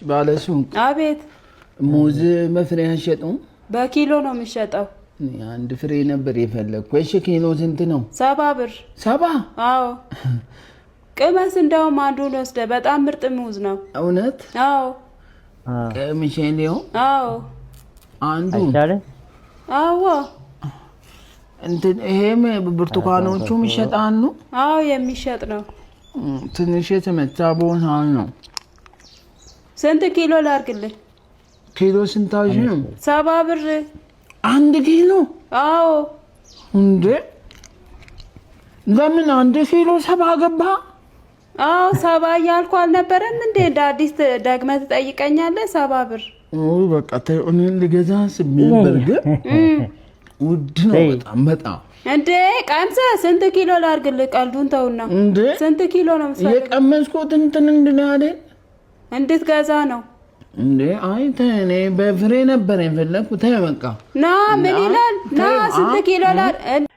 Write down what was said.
ባለሱቅ አቤት ሙዝ በፍሬ አይሸጡም? በኪሎ ነው የሚሸጠው። አንድ ፍሬ ነበር የፈለኩ። እሺ ኪሎ ስንት ነው? 70 ብር። 70? አዎ ቅመስ፣ እንደውም አንዱን ወስደህ። በጣም ምርጥ ሙዝ ነው። እውነት? አዎ ቀምሼ ነው? አዎ አንዱ አዎ። እንትን ይሄም ብርቱካኖቹም ይሸጣሉ? አዎ የሚሸጥ ነው። ትንሽ የተመታ ቦታ ነው። ስንት ኪሎ ላድርግልህ? ኪሎ ስንት አልሽኝ? 70 ብር። አንድ ኪሎ? አዎ። እንዴ ለምን አንድ ኪሎ 70 ገባ? አዎ 70 እያልኩ አልነበረም እንዴ? እንደ አዲስ ደግመህ ትጠይቀኛለህ? 70 ብር። በቃ እኔ ልገዛ ስሜን በርግጥ ውድ ነው በጣም እንዴ። ቀምሰህ ስንት ኪሎ ላድርግልህ? ቀልዱን ተውና እንዴ ስንት ኪሎ ነው የምትፈልገው? የቀመስኩት እንትን እንድናለን እንድትገዛ ነው እንዴ? አይ እኔ በፍሬ ነበር የፈለኩት። በቃ ና ምን ይላል? ና ስንት ኪሎ ላድርግ?